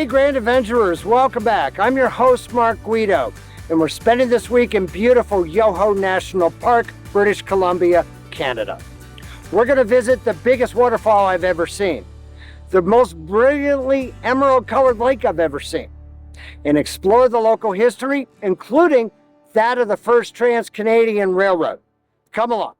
Hey Grand Adventurers, welcome back. I'm your host Mark Guido, and we're spending this week in beautiful Yoho National Park, British Columbia, Canada. We're going to visit the biggest waterfall I've ever seen, the most brilliantly emerald colored lake I've ever seen, and explore the local history, including that of the first Trans-Canadian Railroad. Come along.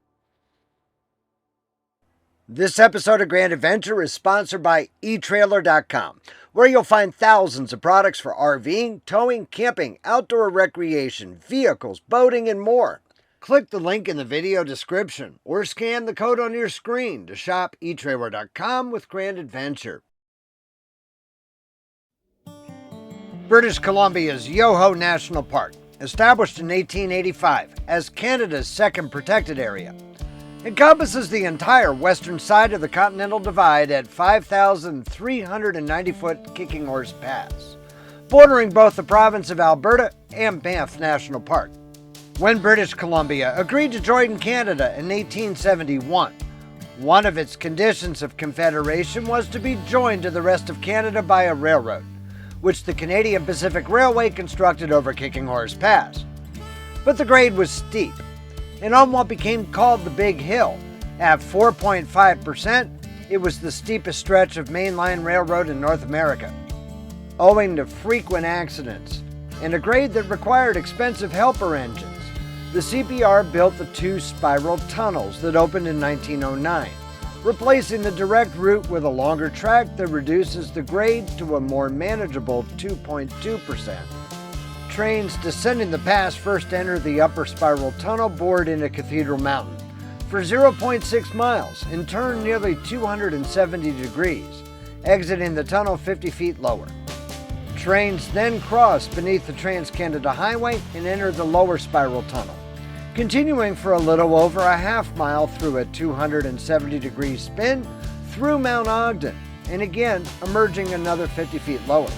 This episode of Grand Adventure is sponsored by etrailer.com, where you'll find thousands of products for RVing, towing, camping, outdoor recreation, vehicles, boating, and more. Click the link in the video description or scan the code on your screen to shop etrailer.com with Grand Adventure. British Columbia's Yoho National Park, established in 1885 as Canada's second protected area, encompasses the entire western side of the Continental Divide at 5,390-foot Kicking Horse Pass, bordering both the province of Alberta and Banff National Park. When British Columbia agreed to join Canada in 1871, one of its conditions of confederation was to be joined to the rest of Canada by a railroad, which the Canadian Pacific Railway constructed over Kicking Horse Pass. But the grade was steep, and on what became called the Big Hill, at 4.5%, it was the steepest stretch of mainline railroad in North America. Owing to frequent accidents and a grade that required expensive helper engines, the CPR built the two spiral tunnels that opened in 1909, replacing the direct route with a longer track that reduces the grade to a more manageable 2.2%. Trains descending the pass first enter the upper spiral tunnel bored into Cathedral Mountain for 0.6 miles and turn nearly 270 degrees, exiting the tunnel 50 feet lower. Trains then cross beneath the Trans-Canada Highway and enter the lower spiral tunnel, continuing for a little over a half mile through a 270-degree spin through Mount Ogden, and again emerging another 50 feet lower.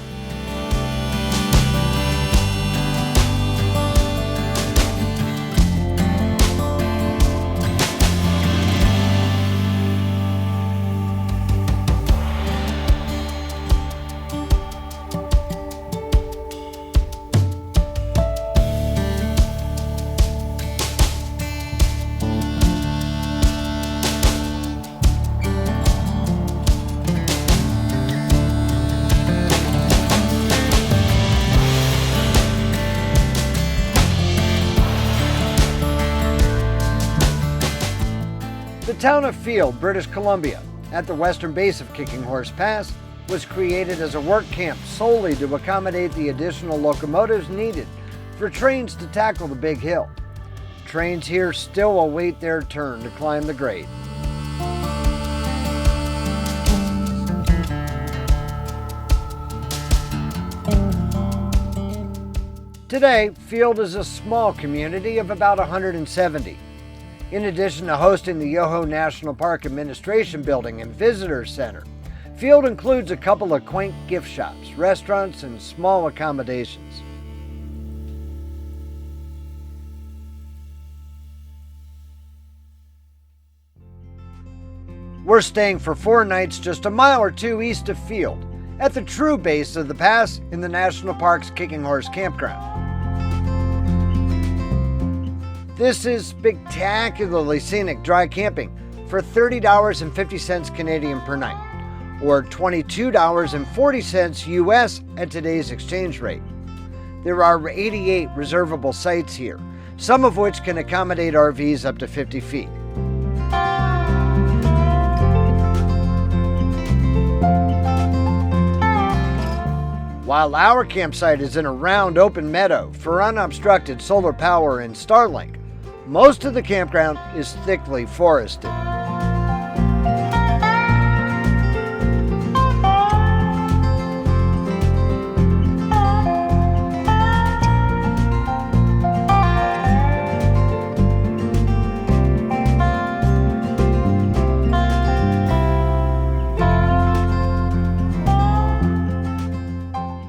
The town of Field, British Columbia, at the western base of Kicking Horse Pass, was created as a work camp solely to accommodate the additional locomotives needed for trains to tackle the Big Hill. Trains here still await their turn to climb the grade. Today, Field is a small community of about 170. In addition to hosting the Yoho National Park Administration Building and Visitor Center, Field includes a couple of quaint gift shops, restaurants, and small accommodations. We're staying for 4 nights just a mile or two east of Field, at the true base of the pass in the National Park's Kicking Horse Campground. This is spectacularly scenic dry camping for $30.50 Canadian per night, or $22.40 US at today's exchange rate. There are 88 reservable sites here, some of which can accommodate RVs up to 50 feet. While our campsite is in a round open meadow for unobstructed solar power and Starlink, most of the campground is thickly forested.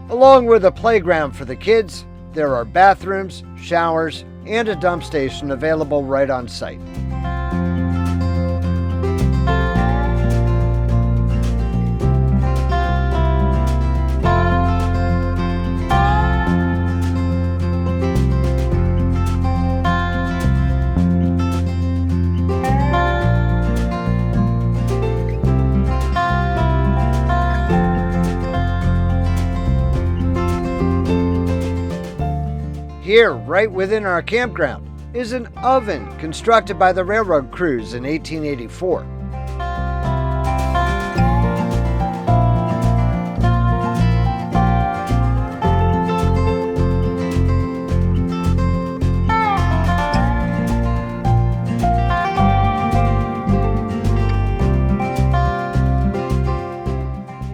Along with a playground for the kids, there are bathrooms, showers, and a dump station available right on site. Here, right within our campground, is an oven constructed by the railroad crews in 1884.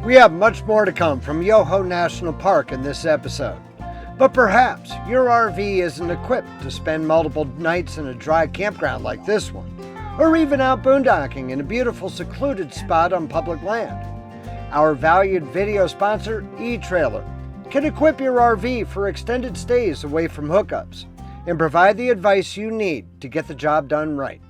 We have much more to come from Yoho National Park in this episode, but perhaps your RV isn't equipped to spend multiple nights in a dry campground like this one, or even out boondocking in a beautiful secluded spot on public land. Our valued video sponsor, etrailer, can equip your RV for extended stays away from hookups and provide the advice you need to get the job done right.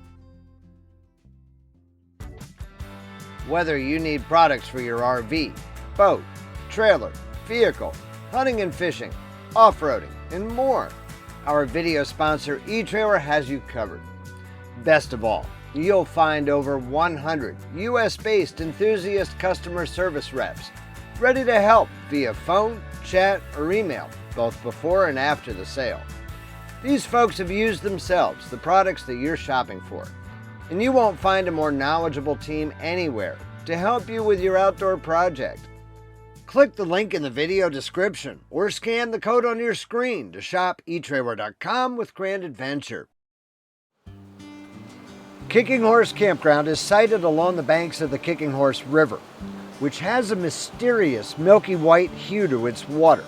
Whether you need products for your RV, boat, trailer, vehicle, hunting and fishing, off-roading, and more, our video sponsor eTrailer has you covered. Best of all, you'll find over 100 US-based enthusiast customer service reps ready to help via phone, chat, or email, both before and after the sale. These folks have used themselves the products that you're shopping for, and you won't find a more knowledgeable team anywhere to help you with your outdoor project. Click the link in the video description or scan the code on your screen to shop etrailer.com with Grand Adventure. Kicking Horse Campground is sited along the banks of the Kicking Horse River, which has a mysterious milky-white hue to its water.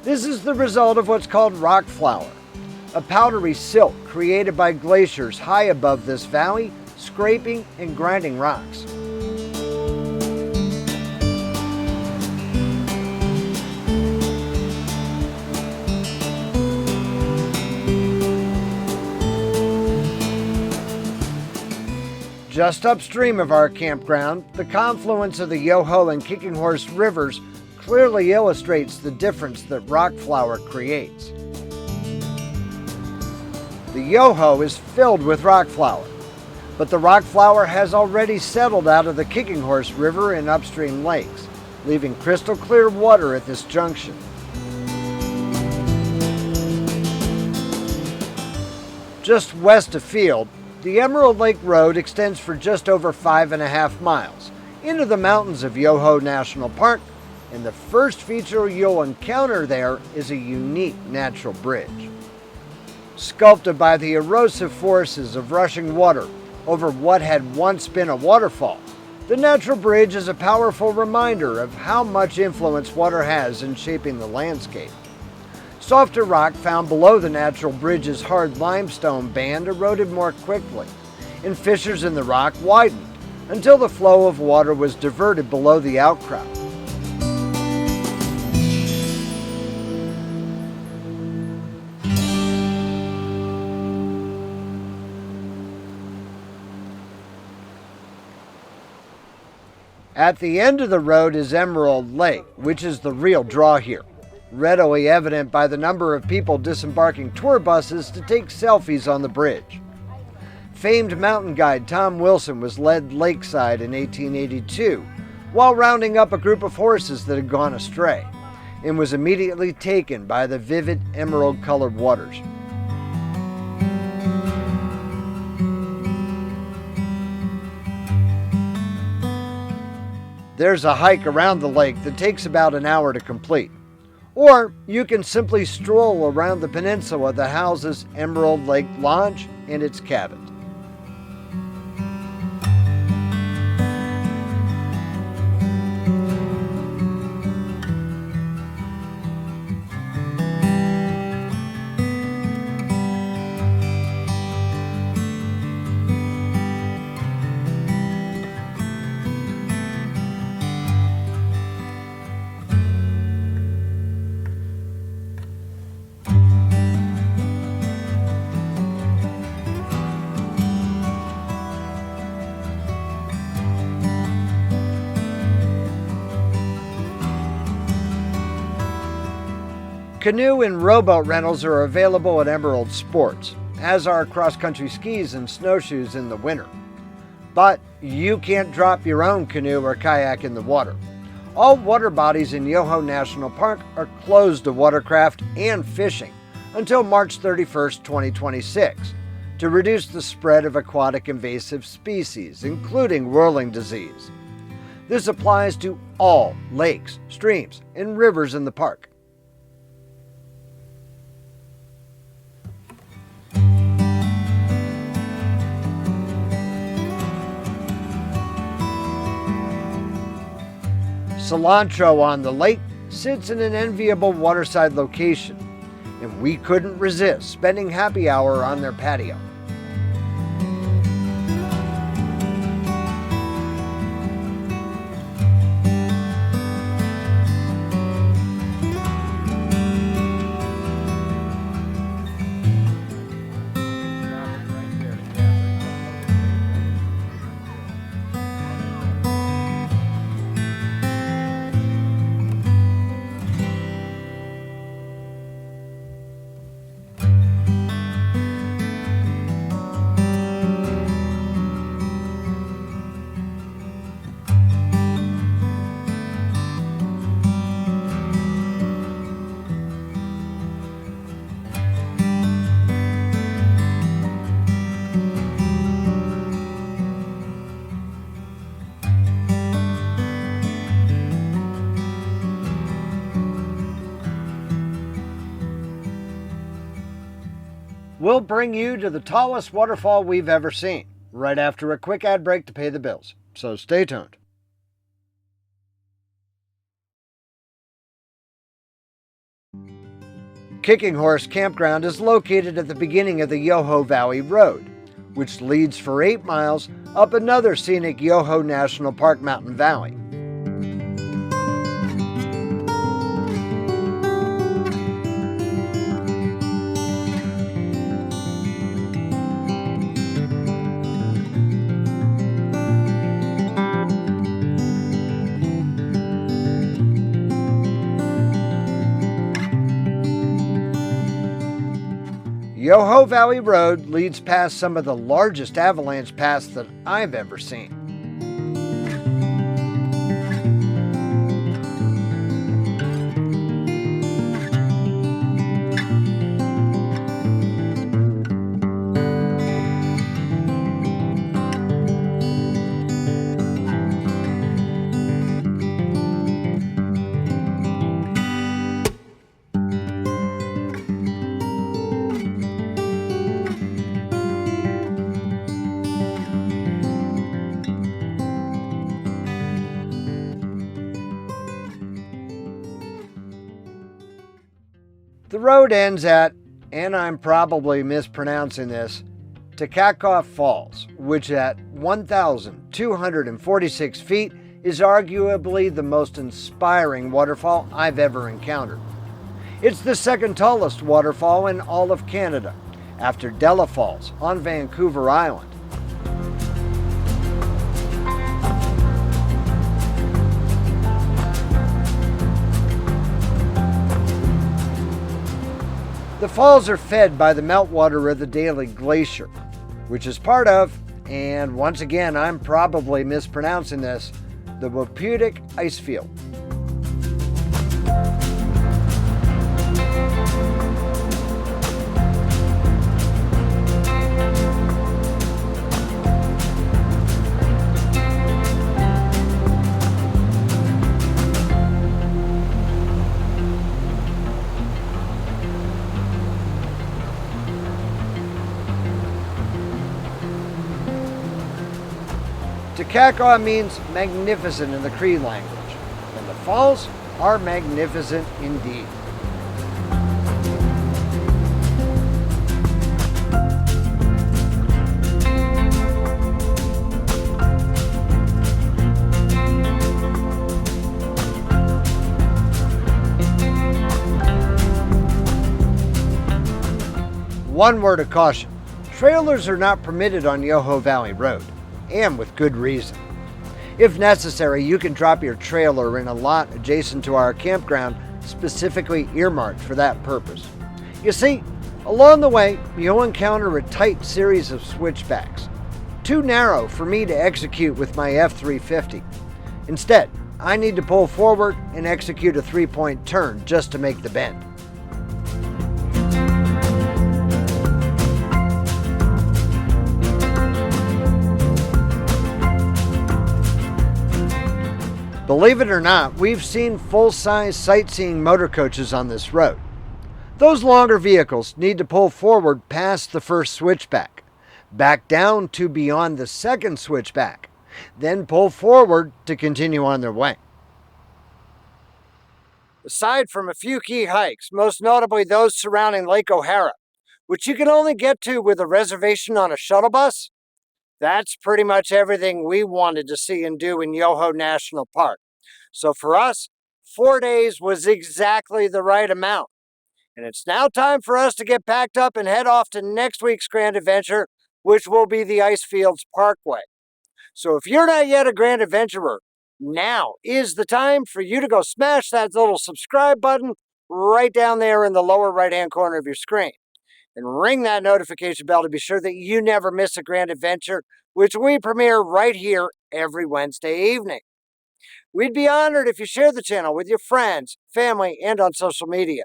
This is the result of what's called rock flour, a powdery silt created by glaciers high above this valley, scraping and grinding rocks. Just upstream of our campground, the confluence of the Yoho and Kicking Horse rivers clearly illustrates the difference that rock flour creates. The Yoho is filled with rock flour, but the rock flour has already settled out of the Kicking Horse River and upstream lakes, leaving crystal clear water at this junction. Just west of Field, the Emerald Lake Road extends for just over 5.5 miles into the mountains of Yoho National Park, and the first feature you'll encounter there is a unique natural bridge. Sculpted by the erosive forces of rushing water over what had once been a waterfall, the natural bridge is a powerful reminder of how much influence water has in shaping the landscape. Softer rock found below the natural bridge's hard limestone band eroded more quickly, and fissures in the rock widened until the flow of water was diverted below the outcrop. At the end of the road is Emerald Lake, which is the real draw here, readily evident by the number of people disembarking tour buses to take selfies on the bridge. Famed mountain guide Tom Wilson was led lakeside in 1882 while rounding up a group of horses that had gone astray, and was immediately taken by the vivid emerald-colored waters. There's a hike around the lake that takes about an hour to complete. Or you can simply stroll around the peninsula that houses Emerald Lake Lodge and its cabins. Canoe and rowboat rentals are available at Emerald Sports, as are cross-country skis and snowshoes in the winter. But you can't drop your own canoe or kayak in the water. All water bodies in Yoho National Park are closed to watercraft and fishing, until March 31, 2026, to reduce the spread of aquatic invasive species, including whirling disease. This applies to all lakes, streams, and rivers in the park. Cilantro on the lake sits in an enviable waterside location, and we couldn't resist spending happy hour on their patio. We'll bring you to the tallest waterfall we've ever seen, right after a quick ad break to pay the bills. So stay tuned. Kicking Horse Campground is located at the beginning of the Yoho Valley Road, which leads for 8 miles up another scenic Yoho National Park mountain valley. Yoho Valley Road leads past some of the largest avalanche paths that I've ever seen. The road ends at, and I'm probably mispronouncing this, Takakkaw Falls, which at 1,246 feet is arguably the most inspiring waterfall I've ever encountered. It's the second tallest waterfall in all of Canada, after Della Falls on Vancouver Island. The falls are fed by the meltwater of the Daly Glacier, which is part of, and once again I'm probably mispronouncing this, the Waputink Icefield. Takakkaw means magnificent in the Cree language, and the falls are magnificent indeed. One word of caution, trailers are not permitted on Yoho Valley Road, and with good reason. If necessary, you can drop your trailer in a lot adjacent to our campground specifically earmarked for that purpose. You see, along the way, you'll encounter a tight series of switchbacks, too narrow for me to execute with my F350. Instead, I need to pull forward and execute a 3-point turn just to make the bend. Believe it or not, we've seen full-size sightseeing motor coaches on this road. Those longer vehicles need to pull forward past the first switchback, back down to beyond the second switchback, then pull forward to continue on their way. Aside from a few key hikes, most notably those surrounding Lake O'Hara, which you can only get to with a reservation on a shuttle bus, that's pretty much everything we wanted to see and do in Yoho National Park. So for us, 4 days was exactly the right amount. And it's now time for us to get packed up and head off to next week's grand adventure, which will be the Icefields Parkway. So if you're not yet a grand adventurer, now is the time for you to go smash that little subscribe button right down there in the lower right-hand corner of your screen. And ring that notification bell to be sure that you never miss a grand adventure, which we premiere right here every Wednesday evening. We'd be honored if you share the channel with your friends, family, and on social media.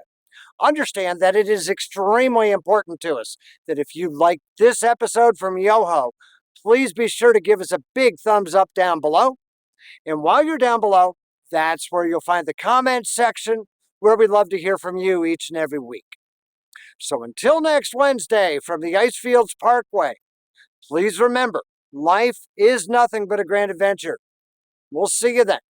Understand that it is extremely important to us that if you like this episode from Yoho, please be sure to give us a big thumbs up down below. And while you're down below, that's where you'll find the comments section where we'd love to hear from you each and every week. So until next Wednesday from the Icefields Parkway, please remember, life is nothing but a grand adventure. We'll see you then.